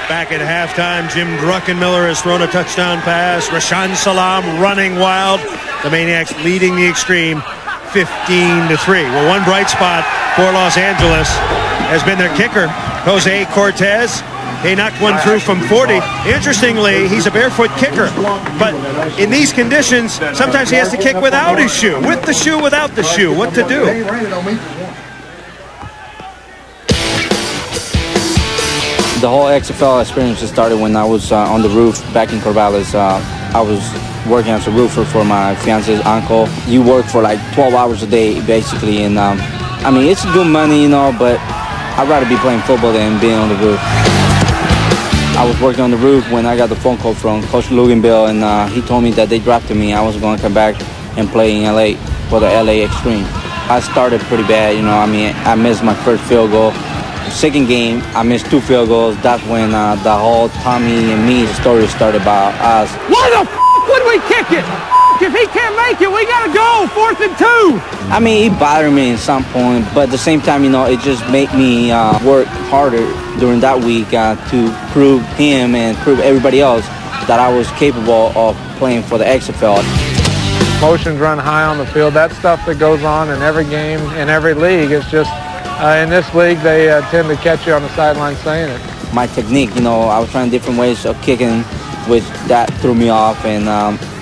Back at halftime, Jim Druckenmiller has thrown a touchdown pass. Rashaan Salam running wild. The Maniacs leading the Xtreme 15-3. Well, one bright spot for Los Angeles has been their kicker, Jose Cortez. He knocked one through from 40. Interestingly, he's a barefoot kicker. But in these conditions, sometimes he has to kick without his shoe. With the shoe, without the shoe. What to do? The whole XFL experience just started when I was on the roof back in Corvallis. I was working as a roofer for my fiance's uncle. You work for like 12 hours a day, basically. And I mean, it's good money, you know, but I'd rather be playing football than being on the roof. I was working on the roof when I got the phone call from Coach Luganville, and he told me that they drafted me. I was going to come back and play in LA for the LA Xtreme. I started pretty bad, you know. I mean, I missed my first field goal. Second game, I missed 2 field goals. That's when the whole Tommy and me story started about us. Why the f*** would we kick it? If he can't make it, we gotta go. 4th and 2. I mean, it bothered me at some point, but at the same time, you know, it just made me work harder during that week to prove him and prove everybody else that I was capable of playing for the XFL. Motions run high on the field. That stuff that goes on in every game, in every league, is just, in this league, they tend to catch you on the sideline saying it. My technique, you know, I was trying different ways of kicking, which that threw me off, and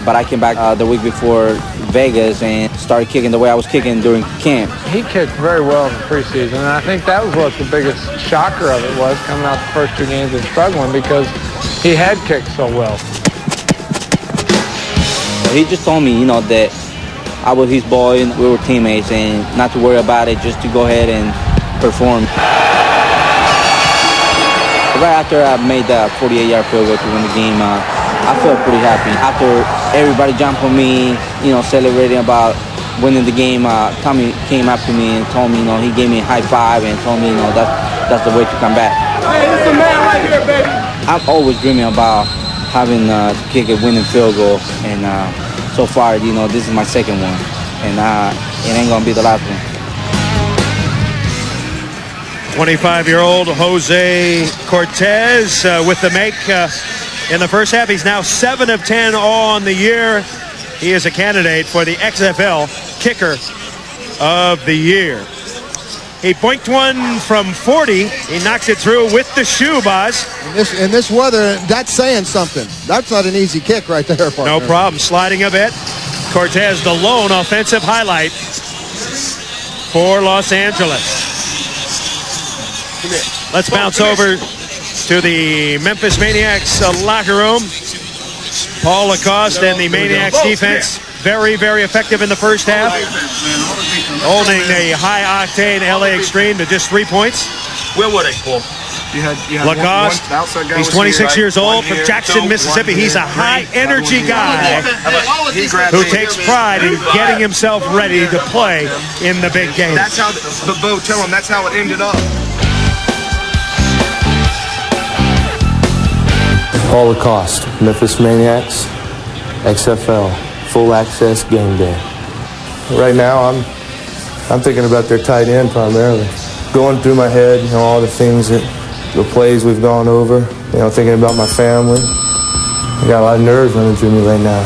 but I came back the week before Vegas and started kicking the way I was kicking during camp. He kicked very well in the preseason, and I think that was what the biggest shocker of it was, coming out the first 2 games and struggling, because he had kicked so well. He just told me, you know, that I was his boy and we were teammates, and not to worry about it, just to go ahead and perform. Right after I made that 48-yard field goal to win the game, I felt pretty happy. After everybody jumped on me, you know, celebrating about winning the game, Tommy came up to me and told me, you know, he gave me a high five and told me, you know, that's the way to come back. Hey, this is the man right here, baby. I'm always dreaming about having to kick a winning field goal, and so far, you know, this is my second one, and it ain't gonna be the last one. 25-year-old Jose Cortez with the make in the first half. He's now 7 of 10 on the year. He is a candidate for the XFL Kicker of the Year. He poinked one from 40. He knocks it through with the shoe, Boz. In this weather, that's saying something. That's not an easy kick right there, partner. No problem. Sliding a bit. Cortez, the lone offensive highlight for Los Angeles. Let's bounce over to the Memphis Maniax locker room. Paul Lacoste and the Maniax defense very, very effective in the first half, holding a high-octane LA Xtreme to just 3 points. Where were they, Paul? You had Lacoste, he's 26 years old from Jackson, Mississippi. He's a high-energy guy who takes pride in getting himself ready to play in the big game. That's how, but Bo, tell him that's how it ended up. Paul Lacoste, Memphis Maniax, XFL, full access game day. Right now, I'm thinking about their tight end primarily. Going through my head, you know, all the things the plays we've gone over, you know, thinking about my family. I got a lot of nerves running through me right now.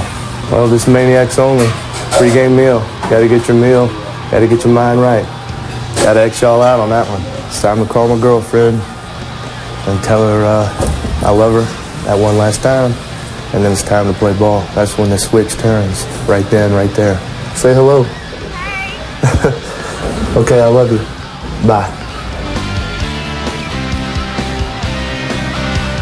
Well, this Maniacs only, pre-game meal. Got to get your meal, got to get your mind right. Got to X y'all out on that one. It's time to call my girlfriend and tell her I love her that one last time, and then it's time to play ball. That's when the switch turns, right then, right there. Say hello. Okay, I love you. Bye.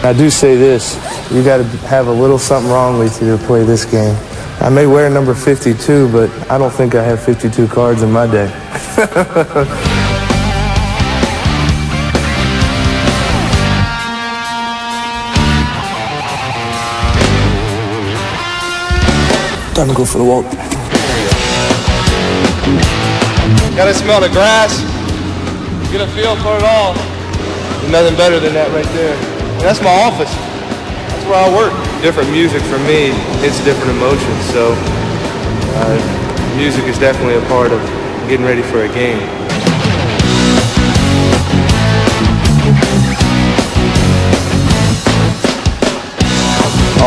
I do say this, you got to have a little something wrong with you to play this game. I may wear number 52, but I don't think I have 52 cards in my day. Time to go for the walk. Gotta smell the grass, get a feel for it all. There's nothing better than that right there. And that's my office. That's where I work. Different music for me, it's different emotions. So music is definitely a part of getting ready for a game.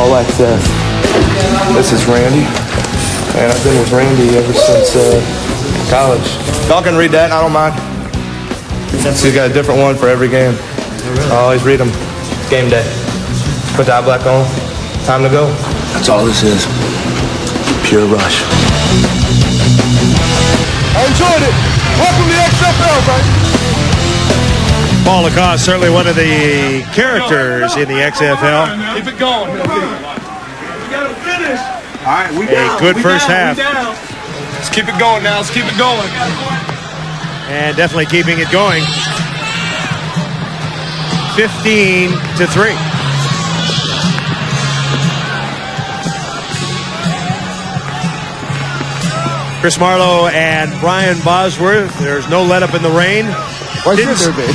all access. This is Randy, and I've been with Randy ever since college. Y'all can read that, I don't mind. He's got a different one for every game. I always read them. Game day. Put the eye black on. Time to go. That's all this is. Pure rush. I enjoyed it. Welcome to the XFL, baby. Paul Lacoste, certainly one of the characters in the XFL. Keep it going. We got to finish. All right, we down. A good first half. Let's keep it going now. Let's keep it going. And definitely keeping it going. 15-3. Chris Marlowe and Brian Bosworth. There's no let up in the rain.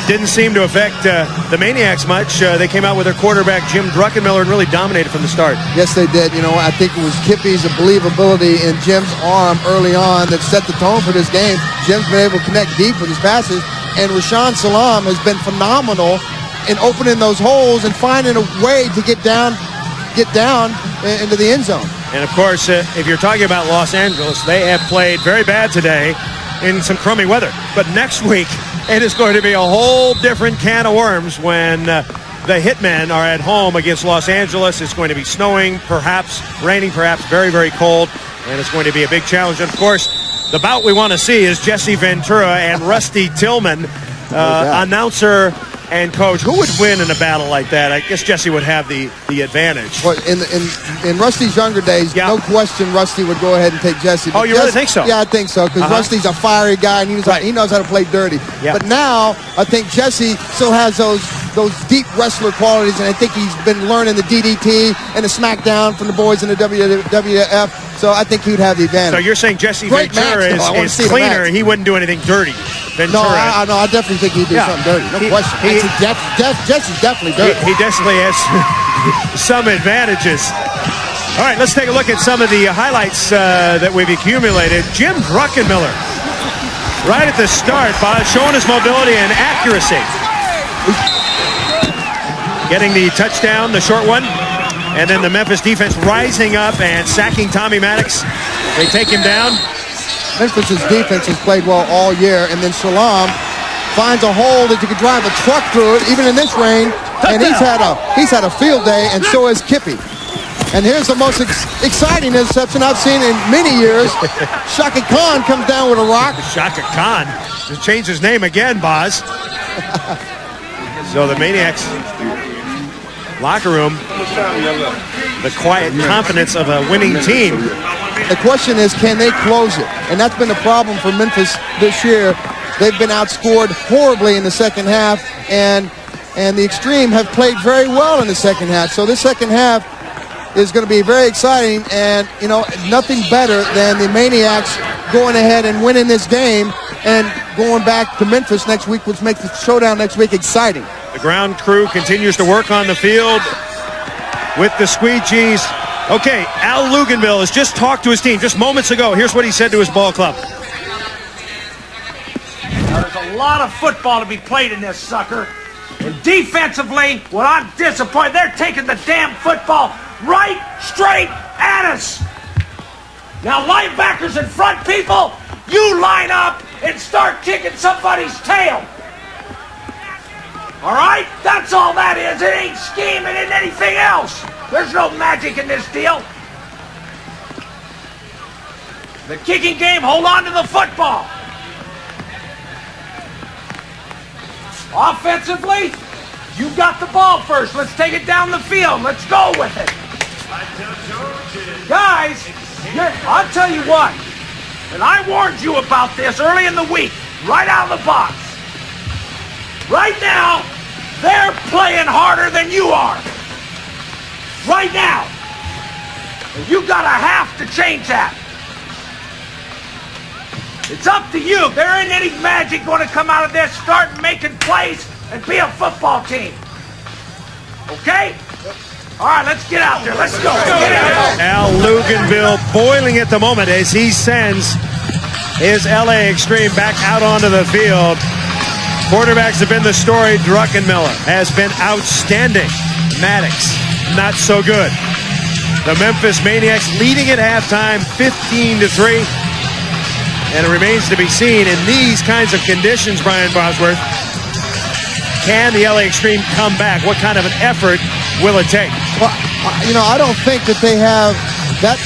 Didn't seem to affect the Maniacs much. They came out with their quarterback, Jim Druckenmiller, and really dominated from the start. Yes, they did. You know, I think it was Kippy's believability in Jim's arm early on that set the tone for this game. Jim's been able to connect deep with his passes, and Rashaan Salam has been phenomenal in opening those holes and finding a way to get down into the end zone. And, of course, if you're talking about Los Angeles, they have played very bad today in some crummy weather. But next week, it is going to be a whole different can of worms when the Hitmen are at home against Los Angeles. It's going to be snowing, perhaps raining, perhaps very, very cold, and it's going to be a big challenge. And, of course, the bout we want to see is Jesse Ventura and Rusty Tillman, announcer and coach. Who would win in a battle like that? I guess Jesse would have the advantage. Well, in Rusty's younger days, no question Rusty would go ahead and take Jesse. Oh, you really think so? Yeah, I think so, because Rusty's a fiery guy, and he knows how to play dirty. Yeah. But now, I think Jesse still has those deep wrestler qualities, and I think he's been learning the DDT and the smackdown from the boys in the WWF, so I think he would have the advantage. So you're saying Jesse Ventura is cleaner, he wouldn't do anything dirty. Ventura. No, I definitely think he'd do something dirty. No question. Jesse's definitely dirty. He definitely has some advantages. All right, let's take a look at some of the highlights that we've accumulated. Jim Druckenmiller, right at the start, showing his mobility and accuracy. Getting the touchdown, the short one. And then the Memphis defense rising up and sacking Tommy Maddox. They take him down. Memphis's defense has played well all year, and then Salam finds a hole that you could drive a truck through it, even in this rain. And he's had a field day, and so has Kippy. And here's the most exciting interception I've seen in many years. Shaka Khan comes down with a rock. Shaka Khan just changed his name again, Boz. So the Maniacs locker room, the quiet confidence of a winning team. The question is, can they close it? And that's been the problem for Memphis this year. They've been outscored horribly in the second half, and the Xtreme have played very well in the second half. So this second half is going to be very exciting, and, you know, nothing better than the Maniacs going ahead and winning this game and going back to Memphis next week, which makes the showdown next week exciting. The ground crew continues to work on the field with the squeegees. Okay, Al Luganville has just talked to his team just moments ago. Here's what he said to his ball club. There's a lot of football to be played in this sucker. And defensively, well, I'm disappointed. They're taking the damn football right straight at us. Now, linebackers and front people, you line up and start kicking somebody's tail. All right? That's all that is. It ain't scheme. It ain't anything else. There's no magic in this deal. The kicking game, hold on to the football. Offensively, you got the ball first. Let's take it down the field. Let's go with it. Guys, I'll tell you what, and I warned you about this early in the week, right out of the box. Right now, they're playing harder than you are. Right now. And you gotta have to change that. It's up to you. There ain't any magic going to come out of this. Start making plays and be a football team. Okay? All right, let's get out there. Let's go. Al Luganville boiling at the moment as he sends his LA Xtreme back out onto the field. Quarterbacks have been the story. Druckenmiller has been outstanding. Maddox, not so good. The Memphis Maniax leading at halftime 15-3. And it remains to be seen in these kinds of conditions, Brian Bosworth. Can the LA Xtreme come back? What kind of an effort will it take? Well, I don't think that they have that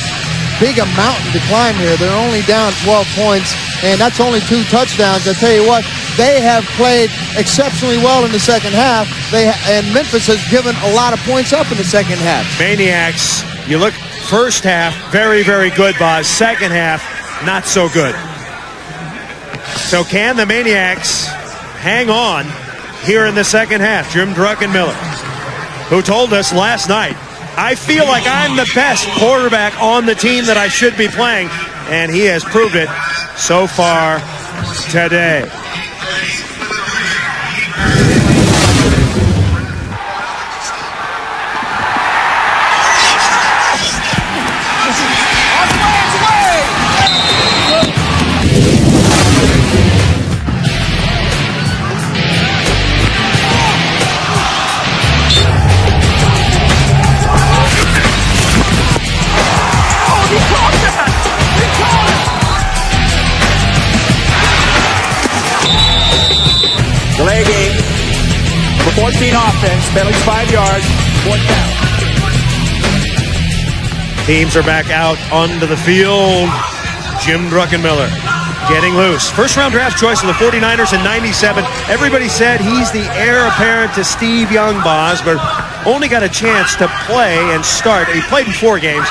big a mountain to climb here. They're only down 12 points, and that's only 2 touchdowns. I tell you what, they have played exceptionally well in the second half. And Memphis has given a lot of points up in the second half. Maniacs, you look first half, very, very good, Boz. Second half, not so good. So can the Maniacs hang on here in the second half? Jim Druckenmiller, who told us last night, I feel like I'm the best quarterback on the team that I should be playing, and he has proved it so far today. Delay game. For 14 offense, penalties 5 yards, 4th down. Teams are back out onto the field. Jim Druckenmiller getting loose. First round draft choice of the 49ers in 97. Everybody said he's the heir apparent to Steve Young, Boz, but only got a chance to play and start. He played in 4 games,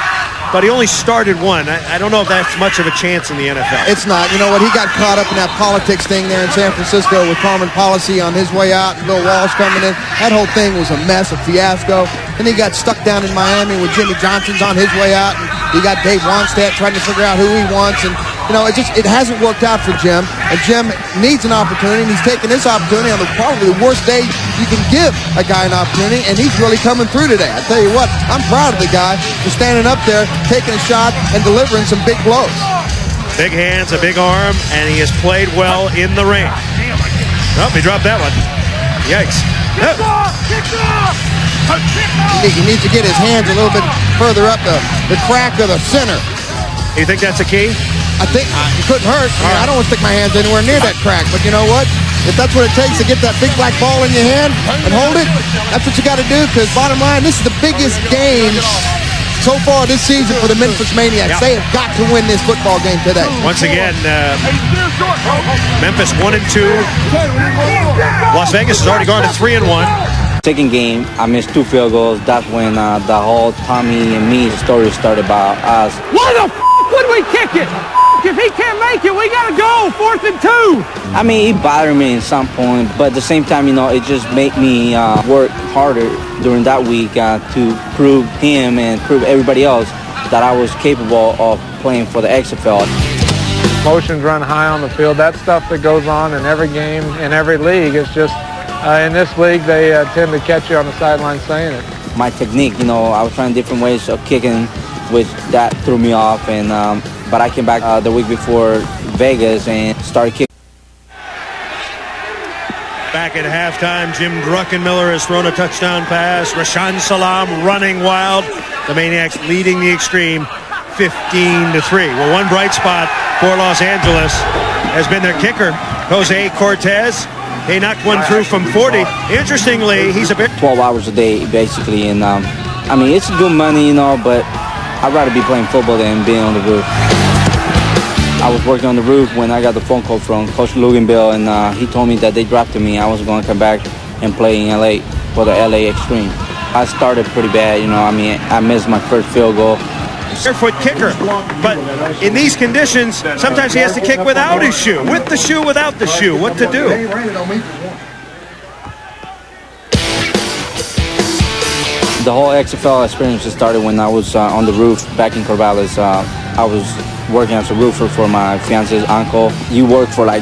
but he only started 1. I don't know if that's much of a chance in the NFL. It's not. You know what? He got caught up in that politics thing there in San Francisco with Carmen Policy on his way out and Bill Walsh coming in. That whole thing was a mess, a fiasco. Then he got stuck down in Miami with Jimmy Johnson's on his way out, and you got Dave Ronstadt trying to figure out who he wants. And, it hasn't worked out for Jim. And Jim needs an opportunity, and he's taking this opportunity on probably the worst day you can give a guy an opportunity, and he's really coming through today. I tell you what, I'm proud of the guy for standing up there, taking a shot, and delivering some big blows. Big hands, a big arm, and he has played well in the rain. Oh, he dropped that one. Yikes. No. He needs to get his hands a little bit further up the crack of the center. You think that's a key? I think it couldn't hurt. I don't want to stick my hands anywhere near that crack, but you know what? If that's what it takes to get that big black ball in your hand and hold it, that's what you got to do, because bottom line, this is the biggest game so far this season for the Memphis Maniax. They have got to win this football game today. Once again, Memphis 1-2. Las Vegas has already gone to 3-1. Second game, I missed 2 field goals. That's when the whole Tommy and me story started about us. Why the would we kick it? If he can't make it, we gotta go. 4th and 2. I mean, it bothered me at some point, but at the same time, it just made me work harder during that week to prove him and prove everybody else that I was capable of playing for the XFL. Motions run high on the field. That stuff that goes on in every game, in every league. It's just, in this league, they tend to catch you on the sideline saying it. My technique, I was trying different ways of kicking, which that threw me off, and but I came back the week before Vegas and started kicking. Back at halftime, Jim Druckenmiller has thrown a touchdown pass. Rashaan Salam running wild. The Maniacs leading the Xtreme 15-3. Well, one bright spot for Los Angeles has been their kicker, Jose Cortez. He knocked one through from 40. Interestingly, he's a bit 12 hours a day, basically, and I mean, it's good money, but I'd rather be playing football than being on the roof. I was working on the roof when I got the phone call from Coach Luganville, and he told me that they drafted me. I was going to come back and play in LA for the LA Xtreme. I started pretty bad, I missed my first field goal. Barefoot kicker, but in these conditions, sometimes he has to kick without his shoe, with the shoe, without the shoe. What to do? The whole XFL experience just started when I was on the roof back in Corvallis. I was working as a roofer for my fiance's uncle. You work for like